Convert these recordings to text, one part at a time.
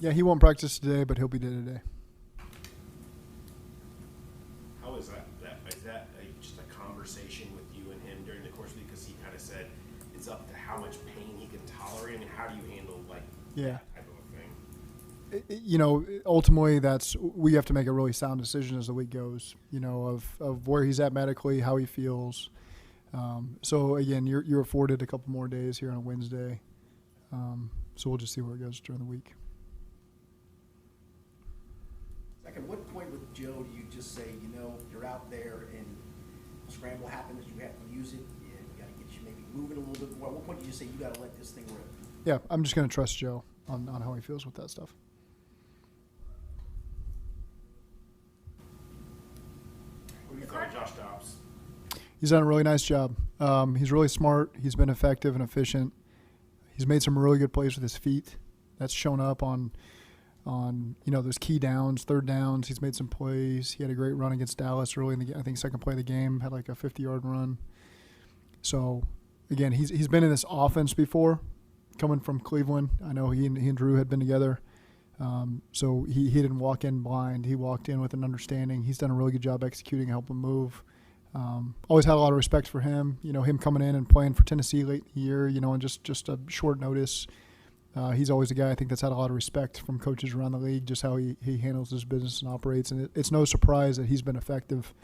Yeah, he won't practice today, but he'll be there today. How is that? Is that just a conversation with you and him during the course of the week? Because he kind of said it's up to how much pain he can tolerate. I mean, how do you handle that type of a thing? Ultimately, we have to make a really sound decision as the week goes. Of where he's at medically, how he feels. So again, you're afforded a couple more days here on Wednesday. So we'll just see where it goes during the week. Zach, at what point with Joe do you just say, you're out there and scramble happens, you have to use it, and we got to get you maybe moving a little bit more? At what point do you just say you got to let this thing rip? Yeah, I'm just going to trust Joe on how he feels with that stuff. What do you think of Josh Dobbs? He's done a really nice job. He's really smart. He's been effective and efficient. He's made some really good plays with his feet. That's shown up on those key downs, third downs. He's made some plays. He had a great run against Dallas early in the, I think, second play of the game. Had like a 50-yard run. So again, he's been in this offense before, coming from Cleveland. I know he and Drew had been together. So he didn't walk in blind. He walked in with an understanding. He's done a really good job executing, helping move. Always had a lot of respect for him. Him coming in and playing for Tennessee late in the year, and just a short notice. He's always a guy I think that's had a lot of respect from coaches around the league, just how he handles his business and operates. And it's no surprise that he's been effective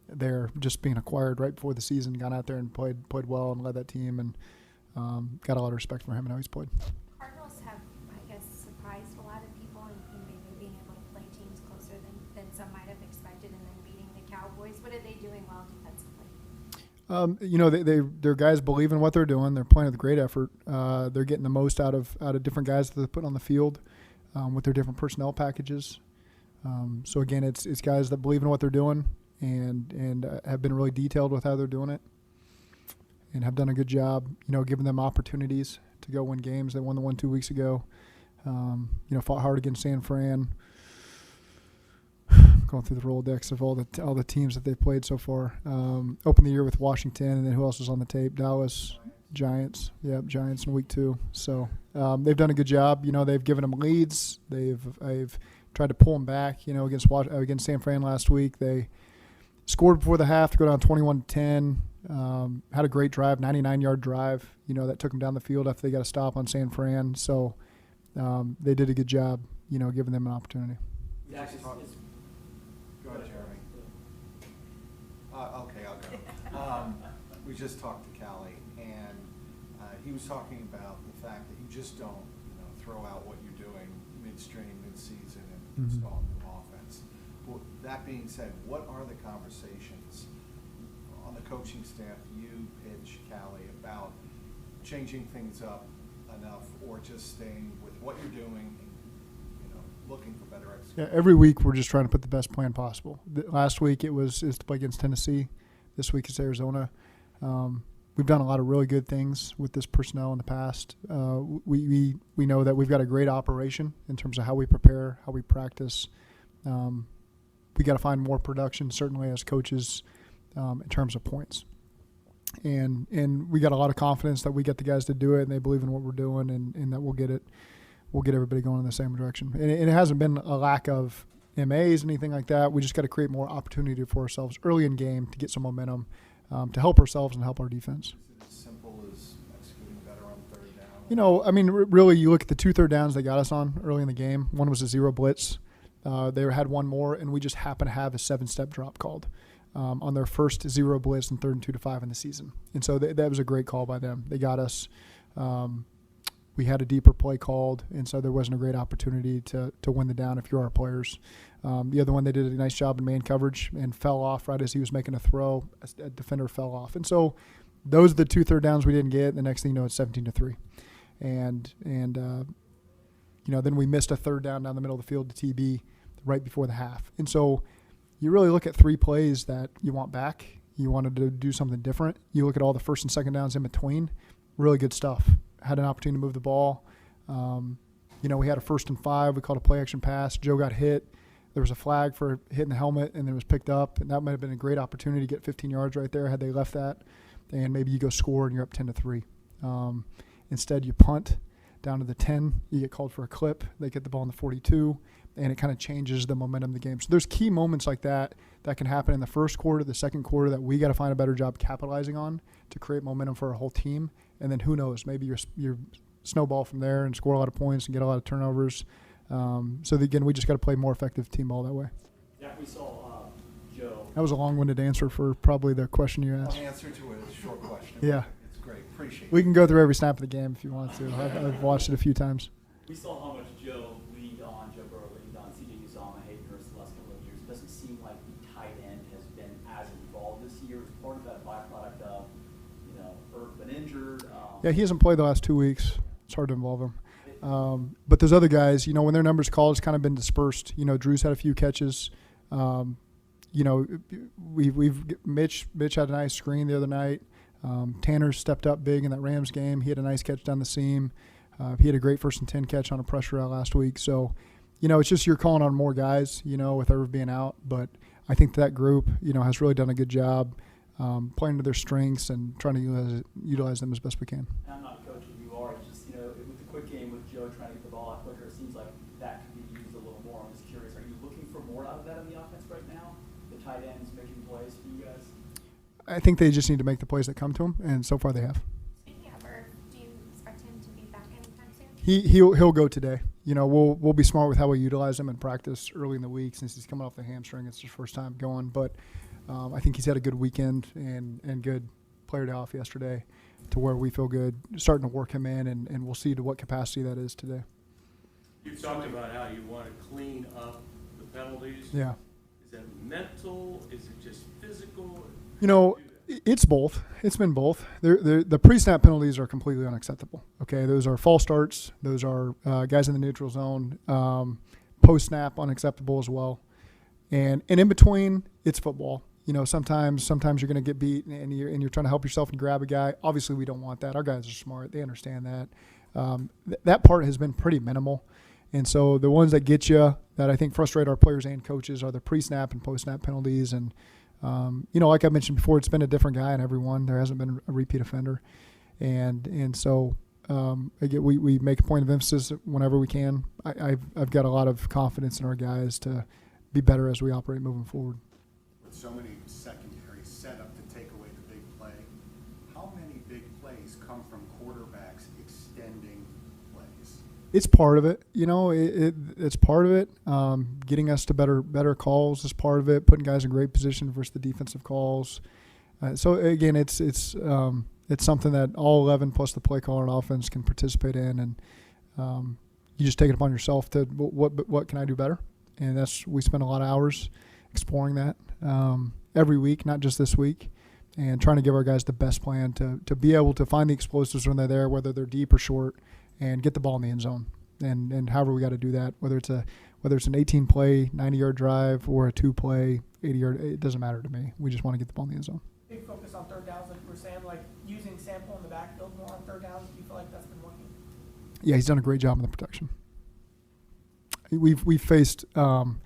there, just being acquired right before the season, got out there and played well and led that team, and got a lot of respect for him and how he's played. Cardinals have, I guess, surprised a lot of people in maybe being able to play teams closer than some might have expected, and then beating the Cowboys. What are they doing well defensively? Their guys believe in what they're doing. They're playing with great effort. They're getting the most out of different guys that they're putting on the field with their different personnel packages. So again, it's guys that believe in what they're doing and have been really detailed with how they're doing it, and have done a good job. Giving them opportunities to go win games. They won the one 2 weeks ago. Fought hard against San Fran. Going through the Rolodex of all the teams that they've played so far. Opened the year with Washington, and then who else was on the tape? Dallas, Giants. Yep, Giants in week 2. So they've done a good job. They've given them leads. I've tried to pull them back. Against San Fran last week, they scored before the half to go down 21-10. Had a great drive, 99-yard drive. That took them down the field after they got a stop on San Fran. So they did a good job. Giving them an opportunity. Yeah, go ahead, Jeremy. Okay, I'll go. We just talked to Callie, and he was talking about the fact that you just don't, throw out what you're doing midstream, mid-season, and install new offense. Well, that being said, what are the conversations on the coaching staff, you, Pitch, Callie, about changing things up enough, or just staying with what you're doing and looking for better execution? Yeah, every week we're just trying to put the best plan possible. Last week is to play against Tennessee. This week is Arizona. We've done a lot of really good things with this personnel in the past. We know that we've got a great operation in terms of how we prepare, how we practice. We got to find more production, certainly as coaches, in terms of points. And we got a lot of confidence that we get the guys to do it, and they believe in what we're doing, and that we'll get it. We'll get everybody going in the same direction. And it hasn't been a lack of MAs, anything like that. We just got to create more opportunity for ourselves early in game to get some momentum, to help ourselves and help our defense. Is it as simple as executing better on third down? Really, you look at the 2 third downs they got us on early in the game. One was a 0 blitz. They had one more, and we just happened to have a 7-step drop called on their first 0 blitz and 3rd and 2 to 5 in the season. And so that was a great call by them. They got us. We had a deeper play called, and so there wasn't a great opportunity to win the down if you're our players. The other one, they did a nice job in man coverage and fell off right as he was making a throw. A defender fell off. And so those are the 2 third downs we didn't get. The next thing you know, it's 17-3. And then we missed a 3rd down the middle of the field to TB right before the half. And so you really look at 3 plays that you want back. You wanted to do something different. You look at all the 1st and 2nd downs in between. Really good stuff. Had an opportunity to move the ball. We had a 1st and 5. We called a play action pass. Joe got hit. There was a flag for hitting the helmet, and then it was picked up. And that might have been a great opportunity to get 15 yards right there had they left that. And maybe you go score and you're up 10-3. Instead, you punt. down to the 10, you get called for a clip. They get the ball in the 42, and it kind of changes the momentum of the game. So there's key moments like that can happen in the first quarter, the second quarter, that we got to find a better job capitalizing on to create momentum for our whole team. And then who knows, maybe you're snowball from there and score a lot of points and get a lot of turnovers. Again, we just got to play more effective team ball that way. Yeah, we saw Joe. That was a long-winded answer for probably the question you asked. Long answer to a short question. Yeah. It's great. Appreciate it. We can go through every snap of the game if you want to. I've watched it a few times. We saw how much Joe Burrow leaned on C.J. Uzomah, Hayden Hurst the last couple of years. It doesn't seem like the tight end has been as involved this year. It's part of that byproduct of, Irv been injured. Yeah, he hasn't played the last 2 weeks. It's hard to involve him. But those other guys, when their numbers called, it's kind of been dispersed. Drew's had a few catches. Mitch had a nice screen the other night. Tanner stepped up big in that Rams game. He had a nice catch down the seam. He had a great 1st and 10 catch on a pressure out last week. So, it's just you're calling on more guys, with Irv being out. But I think that group, has really done a good job playing to their strengths and trying to utilize them as best we can. And I'm not coaching you are. It's just, with the quick game with Joe trying to get the ball out quicker, it seems like that could be used a little more. I'm just curious, are you looking for more out of that in the offense right now? The tight ends making plays for you guys? I think they just need to make the plays that come to them, and so far they have. Speaking of Irv, do you expect him to be back anytime soon? He'll go today. We'll be smart with how we utilize him in practice early in the week since he's coming off the hamstring. It's his first time going, but I think he's had a good weekend and good player day off yesterday to where we feel good starting to work him in, and we'll see to what capacity that is today. You've talked about how you want to clean up the penalties. Yeah. Is that mental? Is it just physical? It's both. It's been both. The pre-snap penalties are completely unacceptable. Okay, those are false starts. Those are guys in the neutral zone. Post-snap, unacceptable as well. And in between, it's football. Sometimes you're going to get beat and you're trying to help yourself and grab a guy. Obviously, we don't want that. Our guys are smart. They understand that. That part has been pretty minimal. And so the ones that get you that I think frustrate our players and coaches are the pre-snap and post-snap penalties. And, like I mentioned before, it's been a different guy in every one. There hasn't been a repeat offender. And so again, we make a point of emphasis whenever we can. I've got a lot of confidence in our guys to be better as we operate moving forward. With so many secondaries set up to take away the big play, how many big plays come from quarterbacks extending plays? It's part of it. It's part of it. Getting us to better calls is part of it. Putting guys in great position versus the defensive calls. So again, it's something that all 11 plus the play caller and offense can participate in, and you just take it upon yourself to what can I do better, and we spend a lot of hours exploring that every week, not just this week, and trying to give our guys the best plan to be able to find the explosives when they're there, whether they're deep or short, and get the ball in the end zone. And however we got to do that, whether it's an 18-play, 90-yard drive or a 2-play, 80-yard, it doesn't matter to me. We just want to get the ball in the end zone. Big focus on third downs, like you were saying, like using Sample in the backfield more on third downs. Do you feel like that's been working? Yeah, he's done a great job in the protection. We've faced some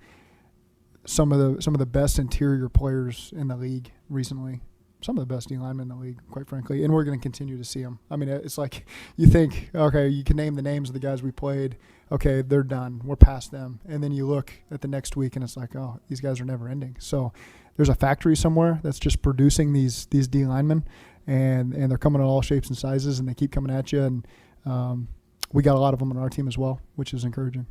of the best interior players in the league recently. Some of the best D linemen in the league, quite frankly, and we're going to continue to see them. I mean, it's like you think, okay, you can name the names of the guys we played. Okay, they're done. We're past them. And then you look at the next week, and it's like, oh, these guys are never ending. So there's a factory somewhere that's just producing these D linemen, and they're coming in all shapes and sizes, and they keep coming at you. And we got a lot of them on our team as well, which is encouraging.